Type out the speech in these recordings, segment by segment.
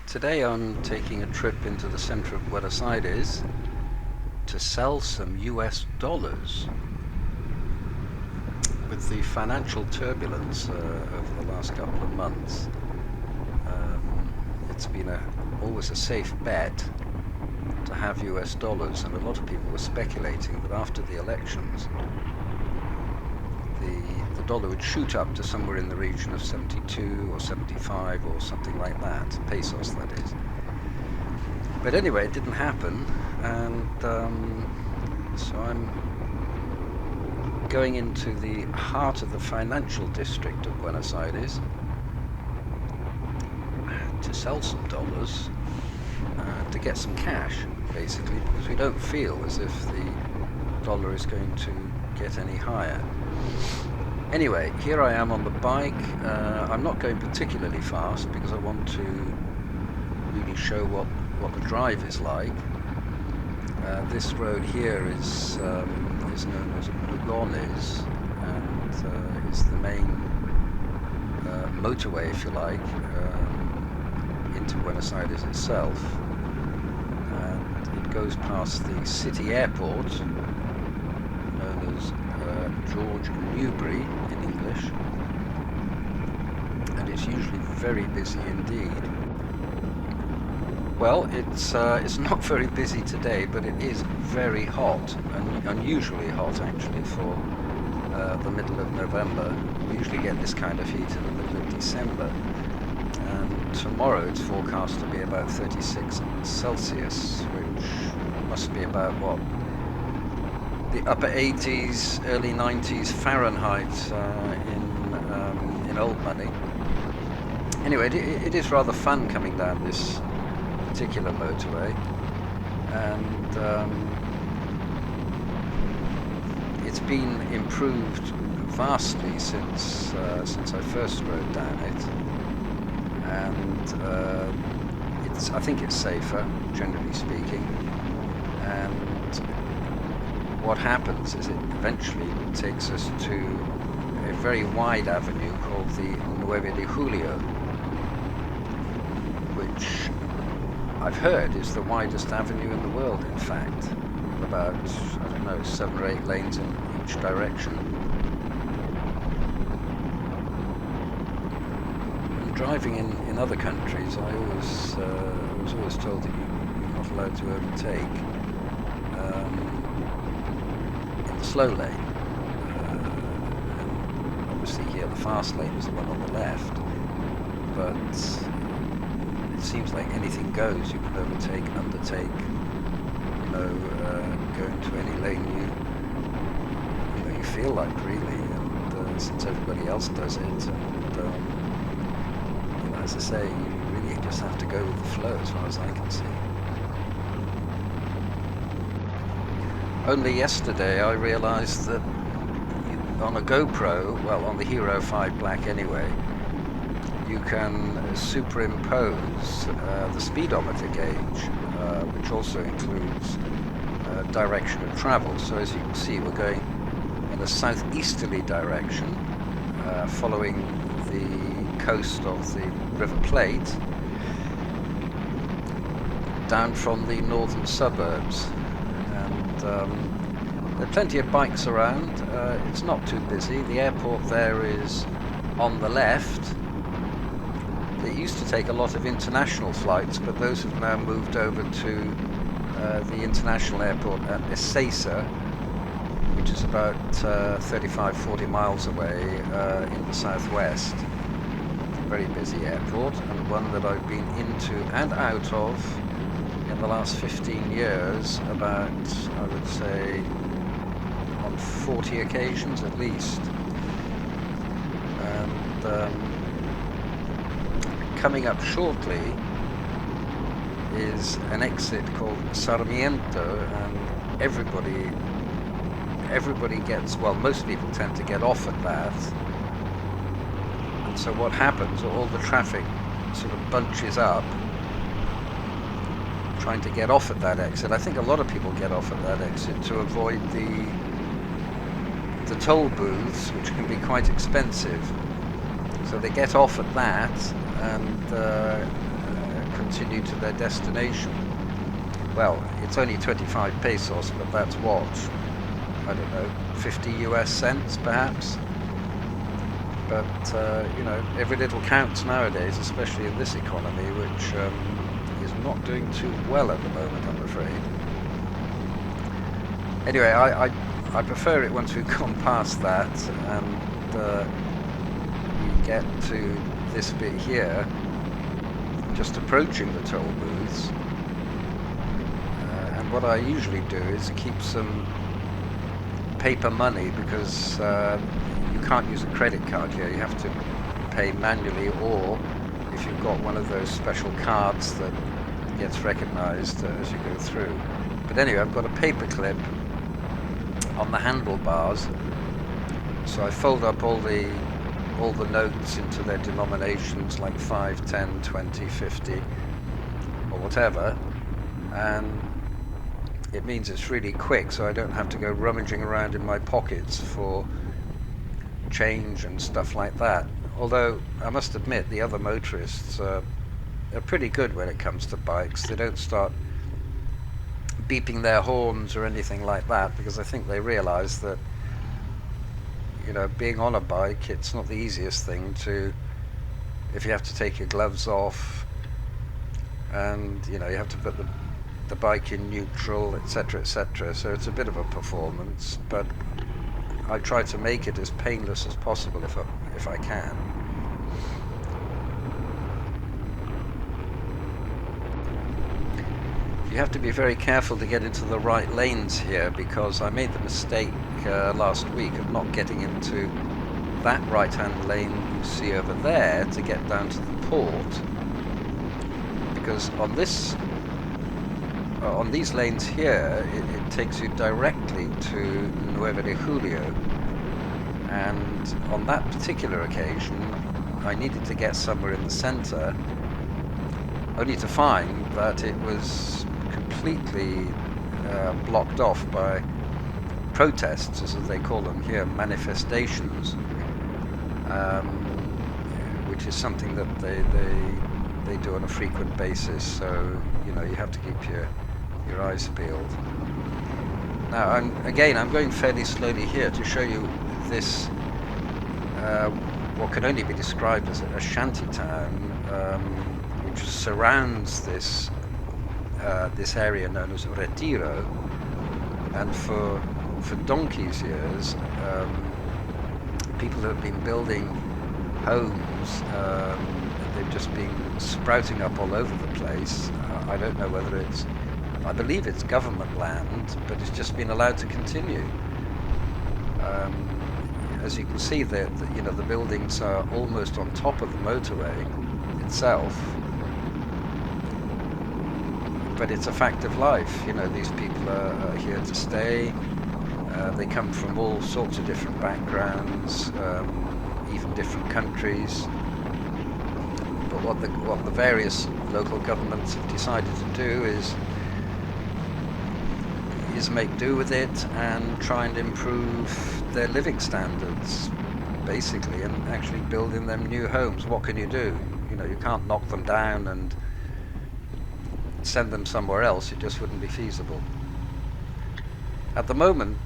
Today I'm taking a trip into the center of Buenos Aires to sell some US dollars. With the financial turbulence over the last couple of months, it's been always a safe bet to have US dollars, and a lot of people were speculating that after the elections the dollar would shoot up to somewhere in the region of 72 or 75 or something like that, pesos that is. But anyway, it didn't happen, and so I'm going into the heart of the financial district of Buenos Aires to sell some dollars, to get some cash, basically, because we don't feel as if the dollar is going to get any higher. Anyway, here I am on the bike. I'm not going particularly fast because I want to really show what the drive is like. This road here is known as Buenos, and is the main motorway, if you like, into Buenos Aires itself. And it goes past the city airport, known as George Newbery in English, and it's usually very busy indeed. Well, it's not very busy today, but it is very hot, and unusually hot actually for the middle of November. We usually get this kind of heat in the middle of December, and tomorrow it's forecast to be about 36 Celsius, which must be about what? The upper 80s, early 90s Fahrenheit in old money. Anyway, it is rather fun coming down this particular motorway, and it's been improved vastly since I first rode down it, and I think it's safer, generally speaking. And what happens is it eventually takes us to a very wide avenue called the 9 de Julio, which I've heard is the widest avenue in the world, in fact. About, I don't know, 7 or 8 lanes in each direction. And driving in other countries, I was always told that you're not allowed to overtake in the slow lane. And obviously here the fast lane is the one on the left, but it seems like anything goes. You can overtake, undertake, go into any lane you feel like, really. And since everybody else does it, and as I say, you really just have to go with the flow, as far as I can see. Only yesterday I realized that on a GoPro, well, on the Hero 5 Black anyway, you can superimpose the speedometer gauge, which also includes direction of travel. So as you can see, we're going in a southeasterly direction, following the coast of the River Plate, down from the northern suburbs. And there are plenty of bikes around. It's not too busy. The airport there is on the left. It used to take a lot of international flights, but those have now moved over to the international airport at Ezeiza, which is about 35-40 miles away in the southwest. Very busy airport, and one that I've been into and out of in the last 15 years, about, I would say, on 40 occasions at least. And coming up shortly is an exit called Sarmiento, and everybody gets, well, most people tend to get off at that. And so what happens, all the traffic sort of bunches up trying to get off at that exit. I think a lot of people get off at that exit to avoid the toll booths, which can be quite expensive. So they get off at that and continue to their destination. Well, it's only 25 pesos, but that's what, I don't know, 50 US cents perhaps. But you know, every little counts nowadays, especially in this economy, which is not doing too well at the moment, I'm afraid. Anyway, I prefer it once we've gone past that and we get to this bit here, just approaching the toll booths. And what I usually do is keep some paper money, because you can't use a credit card here. You have to pay manually, or if you've got one of those special cards that gets recognized as you go through. But anyway, I've got a paper clip on the handlebars, so I fold up all the notes into their denominations, like 5, 10, 20, 50 or whatever, and it means it's really quick, so I don't have to go rummaging around in my pockets for change and stuff like that. Although I must admit, the other motorists are pretty good when it comes to bikes. They don't start beeping their horns or anything like that, because I think they realize that, you know, being on a bike, it's not the easiest thing to, if you have to take your gloves off and, you know, you have to put the bike in neutral, etc., etc. So it's a bit of a performance, but I try to make it as painless as possible if I can. You have to be very careful to get into the right lanes here, because I made the mistake last week of not getting into that right-hand lane you see over there to get down to the port, because on these lanes here it takes you directly to Nueva de Julio, and on that particular occasion I needed to get somewhere in the center, only to find that it was completely blocked off by protests, as they call them here, manifestations, which is something that they do on a frequent basis. So, you know, you have to keep your eyes peeled. Now, I'm going fairly slowly here to show you this, what can only be described as a shanty town, which surrounds this area known as Retiro. And for donkey's years, people have been building homes. They've just been sprouting up all over the place. I don't know whether I believe it's government land, but it's just been allowed to continue. As you can see, the buildings are almost on top of the motorway itself. But it's a fact of life. You know, these people are here to stay. They come from all sorts of different backgrounds, even different countries. But what the various local governments have decided to do is make do with it and try and improve their living standards, basically, and actually building them new homes. What can you do? You know, you can't knock them down and send them somewhere else. It just wouldn't be feasible. At the moment,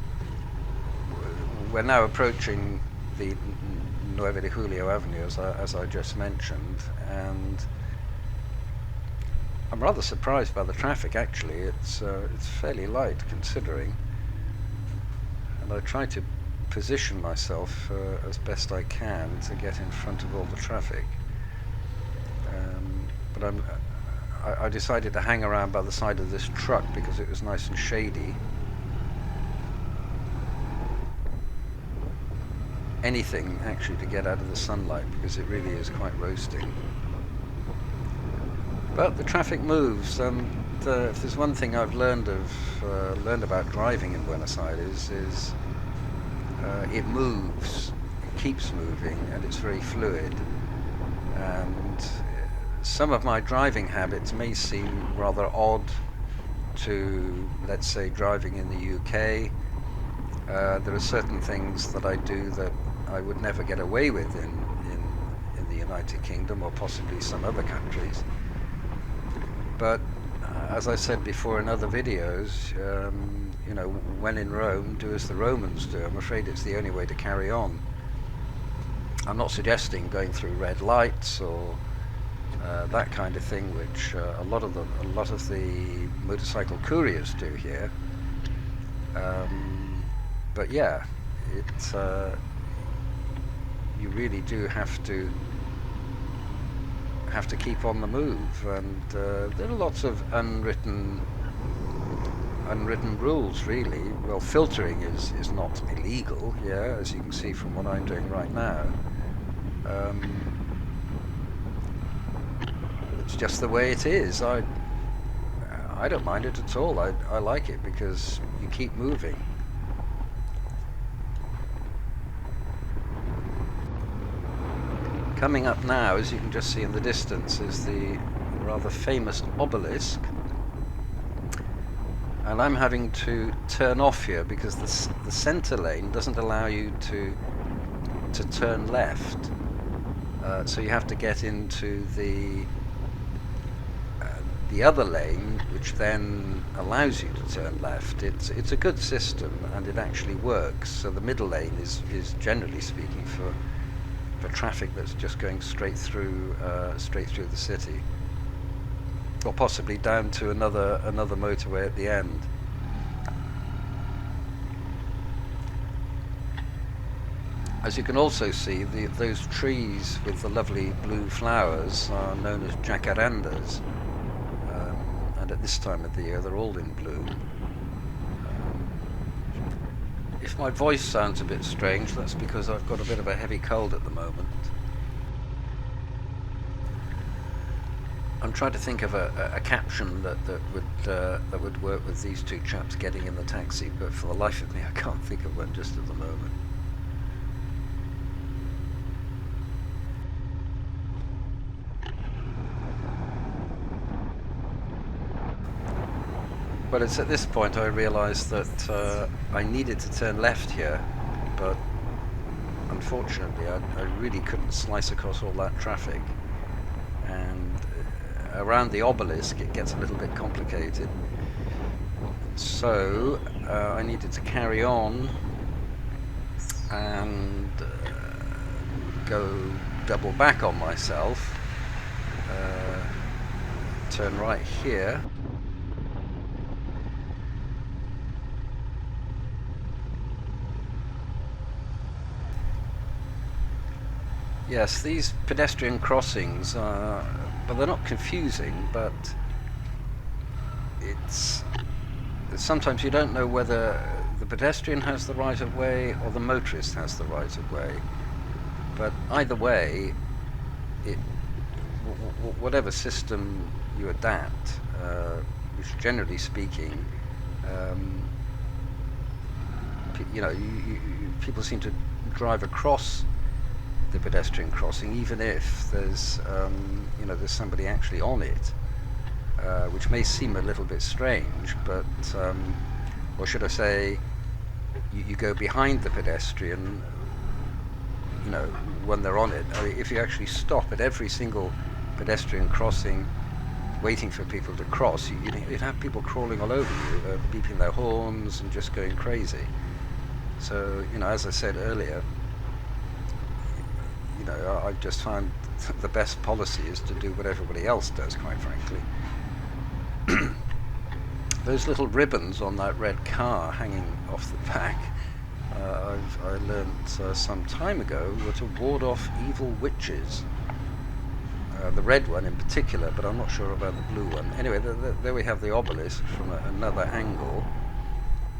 we're now approaching the Nueva de Julio Avenue, as I just mentioned, and I'm rather surprised by the traffic. Actually, it's fairly light considering, and I try to position myself as best I can to get in front of all the traffic. But I decided to hang around by the side of this truck because it was nice and shady. Anything actually to get out of the sunlight, because it really is quite roasting. But the traffic moves, and if there's one thing I've learned about driving in Buenos Aires is it moves, it keeps moving, and it's very fluid. And some of my driving habits may seem rather odd to, let's say, driving in the UK. There are certain things that I do that I would never get away with in the United Kingdom, or possibly some other countries. But as I said before in other videos, you know, when in Rome, do as the Romans do. I'm afraid it's the only way to carry on. I'm not suggesting going through red lights or that kind of thing, which a lot of the motorcycle couriers do here. But yeah, it's you really do have to keep on the move, and there are lots of unwritten rules, really. Well, filtering is not illegal, yeah, as you can see from what I'm doing right now. It's just the way it is. I don't mind it at all. I like it because you keep moving. Coming up now, as you can just see in the distance, is the rather famous obelisk. And I'm having to turn off here because the center lane doesn't allow you to turn left. So you have to get into the other lane, which then allows you to turn left. It's a good system, and it actually works. So the middle lane is generally speaking for traffic that's just going straight through the city, or possibly down to another motorway at the end. As you can also see, those trees with the lovely blue flowers are known as jacarandas, and at this time of the year they're all in bloom. If my voice sounds a bit strange, that's because I've got a bit of a heavy cold at the moment. I'm trying to think of a caption that would work with these two chaps getting in the taxi, but for the life of me I can't think of one just at the moment. Well, it's at this point I realised that I needed to turn left here, but unfortunately I really couldn't slice across all that traffic, and around the obelisk it gets a little bit complicated. So I needed to carry on and go double back on myself, turn right here. Yes, these pedestrian crossings are, well, they're not confusing, but it's sometimes you don't know whether the pedestrian has the right of way or the motorist has the right of way. But either way, whatever system you adapt, which generally speaking, you know, people seem to drive across the pedestrian crossing, even if there's you know, there's somebody actually on it, which may seem a little bit strange, but or should I say, you go behind the pedestrian, you know, when they're on it. I mean, if you actually stop at every single pedestrian crossing waiting for people to cross, you'd have people crawling all over you, beeping their horns and just going crazy. So, you know, as I said earlier, you know, I've just found the best policy is to do what everybody else does, quite frankly. Those little ribbons on that red car hanging off the back, I learned some time ago, were to ward off evil witches. The red one in particular, but I'm not sure about the blue one. Anyway, there we have the obelisk from another angle.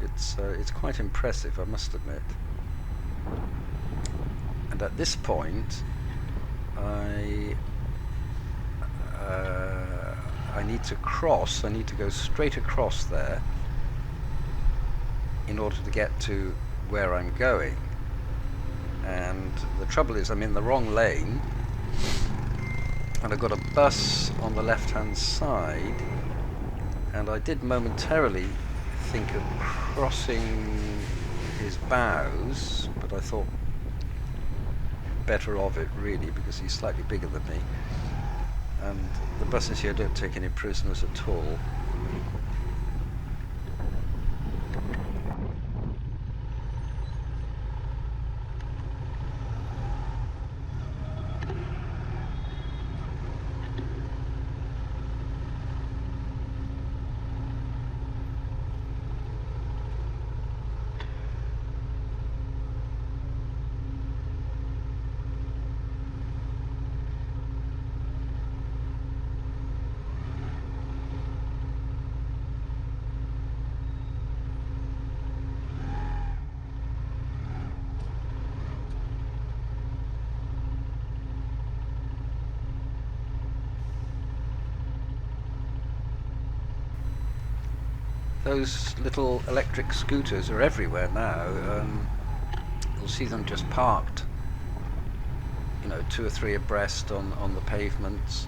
It's quite impressive, I must admit. And at this point, I need to cross. I need to go straight across there in order to get to where I'm going. And the trouble is, I'm in the wrong lane, and I've got a bus on the left-hand side, and I did momentarily think of crossing his bows, but I thought better of it, really, because he's slightly bigger than me. and the buses here don't take any prisoners at all. Those little electric scooters are everywhere now. You'll see them just parked, you know, 2 or 3 abreast on the pavements.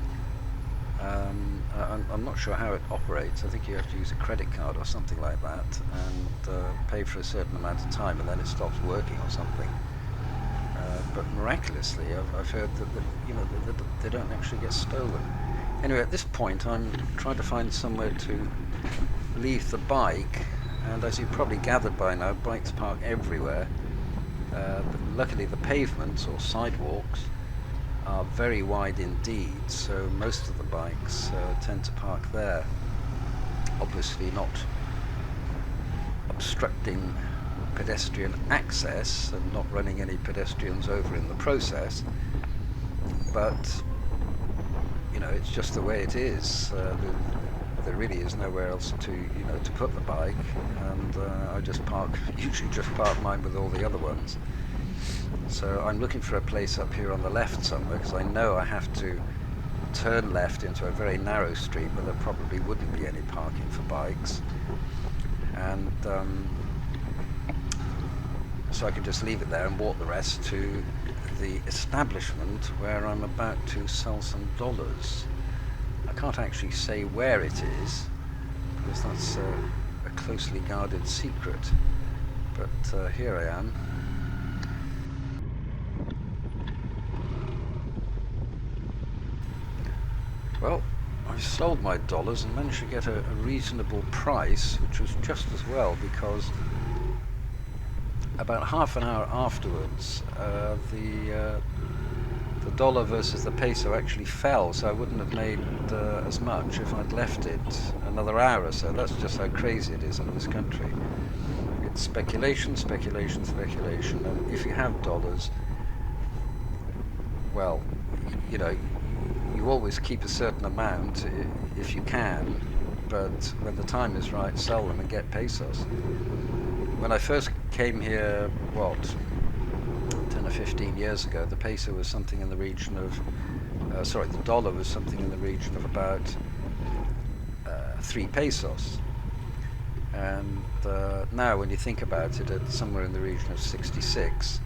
I'm not sure how it operates. I think you have to use a credit card or something like that, and pay for a certain amount of time, and then it stops working or something. But miraculously, I've heard that you know that they don't actually get stolen. Anyway, at this point, I'm trying to find somewhere to leave the bike, and as you probably gathered by now, bikes park everywhere. But luckily, the pavements or sidewalks are very wide indeed, so most of the bikes tend to park there. Obviously not obstructing pedestrian access and not running any pedestrians over in the process, but you know, it's just the way it is. There really is nowhere else to, you know, to put the bike, and I usually just park mine with all the other ones. So I'm looking for a place up here on the left somewhere, because I know I have to turn left into a very narrow street where there probably wouldn't be any parking for bikes, and so I could just leave it there and walk the rest to the establishment where I'm about to sell some dollars. I can't actually say where it is, because that's a closely guarded secret, but here I am. Well, I sold my dollars and managed to get a reasonable price, which was just as well, because about half an hour afterwards, the dollar versus the peso actually fell, so I wouldn't have made as much if I'd left it another hour or so. That's just how crazy it is in this country. It's speculation, speculation, speculation, and if you have dollars, well, you know, you always keep a certain amount if you can, but when the time is right, sell them and get pesos. When I first came here, 10 or 15 years ago, the peso was something in the region of, the dollar was something in the region of about 3 pesos. And now when you think about it, at somewhere in the region of 66,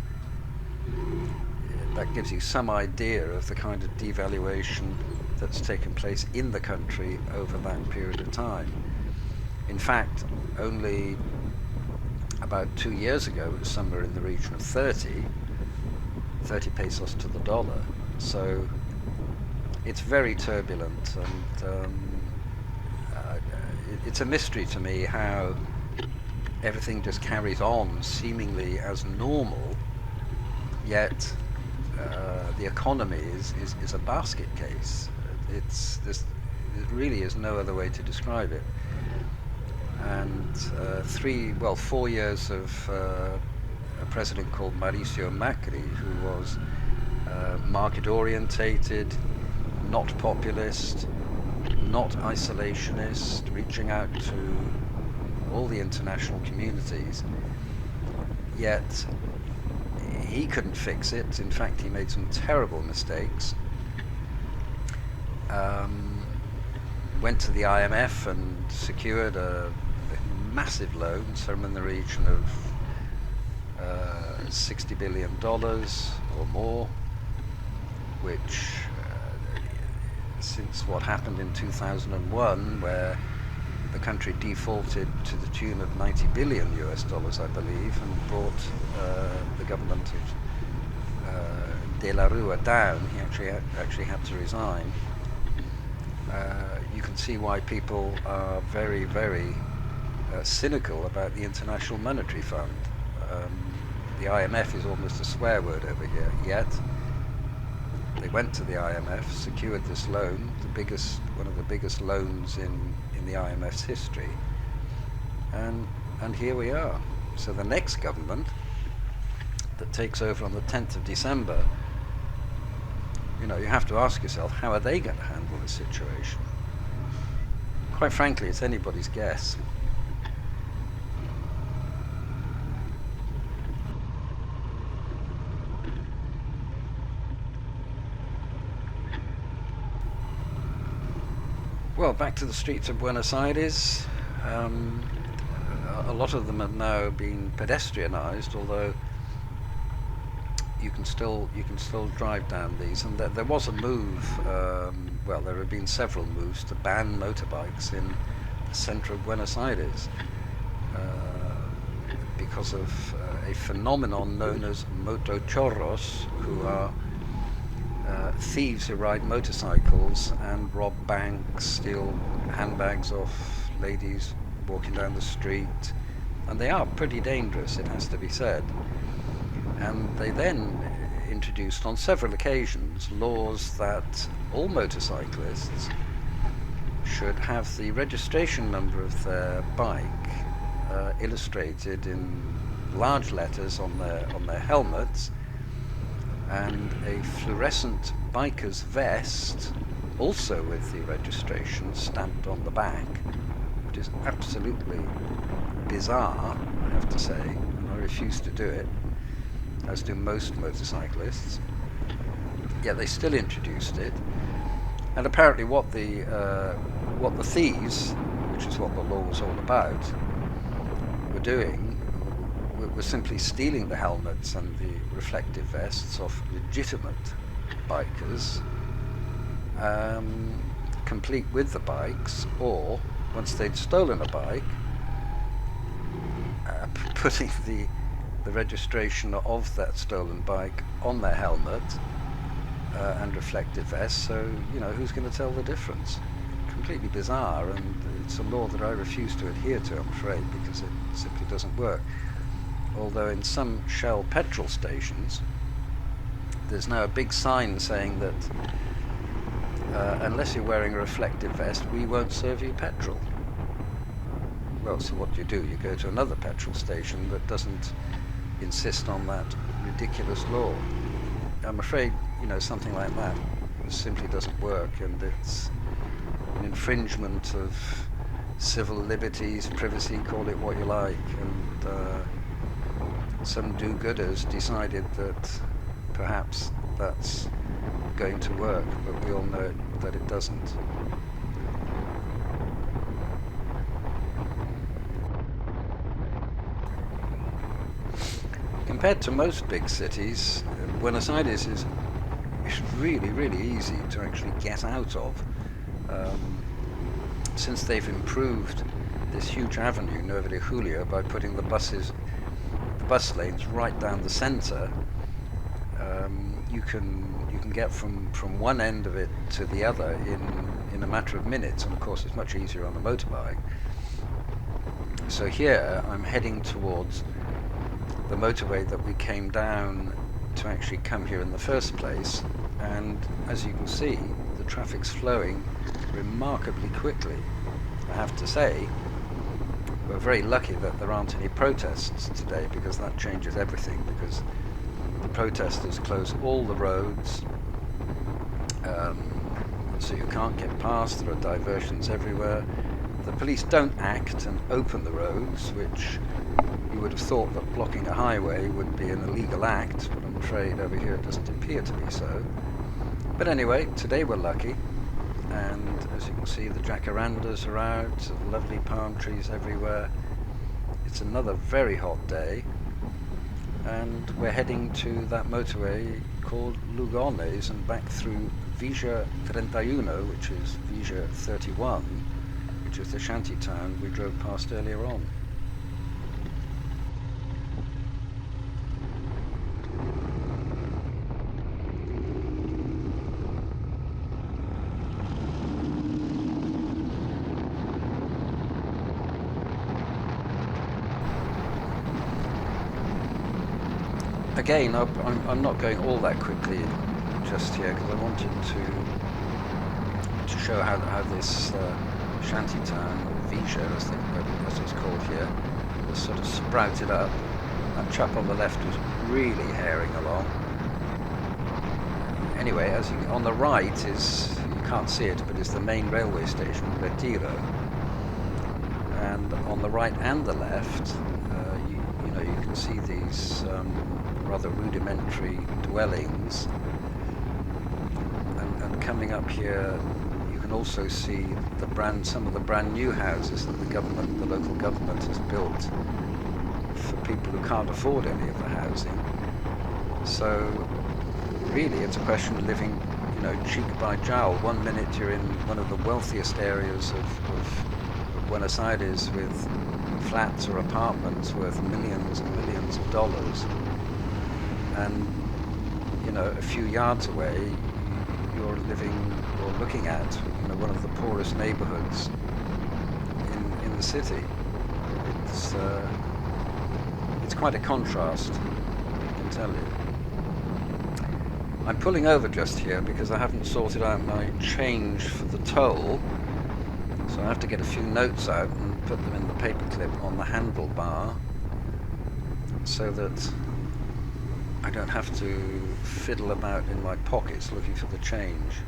that gives you some idea of the kind of devaluation that's taken place in the country over that period of time. In fact, only about 2 years ago, it was somewhere in the region of 30 pesos to the dollar. So it's very turbulent, and it's a mystery to me how everything just carries on seemingly as normal, yet the economy is a basket case. There really is no other way to describe it. And 4 years of a president called Mauricio Macri, who was market orientated, not populist, not isolationist, reaching out to all the international communities, yet he couldn't fix it. In fact, he made some terrible mistakes. Went to the IMF and secured a massive loan, somewhere in the region of $60 billion or more, which since what happened in 2001, where the country defaulted to the tune of $90 billion US, I believe, and brought the government of De La Rua down. He actually had to resign. can see why people are very, very cynical about the International Monetary Fund. The IMF is almost a swear word over here, yet they went to the IMF, secured this loan, one of the biggest loans in the IMF's history, and here we are. So the next government that takes over on the 10th of December, you have to ask yourself, how are they going to handle the situation? Quite frankly, it's anybody's guess. Well, back to the streets of Buenos Aires. A lot of them have now been pedestrianised, although you can still drive down these. And there was a move. Well, there have been several moves to ban motorbikes in the centre of Buenos Aires because of a phenomenon known as motochorros, who are thieves who ride motorcycles and rob banks, steal handbags off ladies walking down the street, and they are pretty dangerous, it has to be said. And they then introduced on several occasions laws that all motorcyclists should have the registration number of their bike illustrated in large letters on their helmets, and a fluorescent biker's vest, also with the registration stamped on the back, which is absolutely bizarre, I have to say, and I refuse to do it, as do most motorcyclists. Yet they still introduced it, and apparently what the thieves, which is what the law was all about, were doing was simply stealing the helmets and the reflective vests of legitimate bikers, complete with the bikes, or once they'd stolen a bike, putting the registration of that stolen bike on their helmet and reflective vest, so who's going to tell the difference? Completely bizarre, and it's a law that I refuse to adhere to, I'm afraid, because it simply doesn't work. Although in some Shell petrol stations there's now a big sign saying that unless you're wearing a reflective vest, we won't serve you petrol. Well, so what do? You go to another petrol station that doesn't insist on that ridiculous law. I'm afraid, something like that simply doesn't work, and it's an infringement of civil liberties, privacy, call it what you like, and some do-gooders decided that perhaps that's going to work, but we all know that it doesn't. Compared to most big cities, Buenos Aires is really, really easy to actually get out of. Since they've improved this huge avenue, Nuevo de Julio, by putting the bus lanes right down the centre, you can get from one end of it to the other in a matter of minutes, and of course it's much easier on the motorbike. So here I'm heading towards the motorway that we came down to actually come here in the first place, and as you can see, the traffic's flowing remarkably quickly. I have to say, we're very lucky that there aren't any protests today, because that changes everything, because the protesters close all the roads, so you can't get past. There are diversions everywhere. The police don't act and open the roads, which you would have thought that blocking a highway would be an illegal act, but I'm afraid over here it doesn't appear to be so. But anyway, today we're lucky, and as you can see, the jacarandas are out, lovely palm trees everywhere. It's another very hot day, and we're heading to that motorway called Lugones and back through Villa 31, which is Villa 31, which is the shanty town we drove past earlier on. again, I'm not going all that quickly just here because I wanted to show how this shanty town, or Vija as it's called here, was sort of sprouted up. That chap on the left was really herring along. Anyway, on the right is, you can't see it, but is the main railway station, Retiro. And on the right and the left, you know, you can see these rather rudimentary dwellings. And coming up here, you can also see some of the brand new houses that the local government has built for people who can't afford any of the housing. So really it's a question of living, you know, cheek by jowl. One minute you're in one of the wealthiest areas of Buenos Aires with flats or apartments worth millions and millions of dollars, and you know, a few yards away you're living or looking at, you know, one of the poorest neighborhoods in the city. It's quite a contrast, I can tell you. I'm pulling over just here because I haven't sorted out my change for the toll, so I have to get a few notes out and put them in the paperclip on the handlebar so that I don't have to fiddle about in my pockets looking for the change.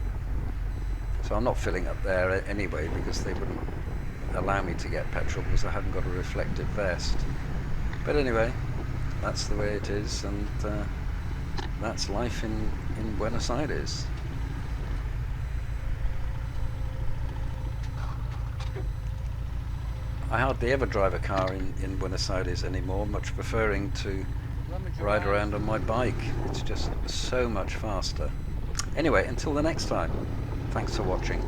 So I'm not filling up there anyway because they wouldn't allow me to get petrol because I haven't got a reflective vest. But anyway, that's the way it is, and that's life in Buenos Aires. I hardly ever drive a car in Buenos Aires anymore, much preferring to ride around on my bike. It's just so much faster. Anyway, until the next time, thanks for watching.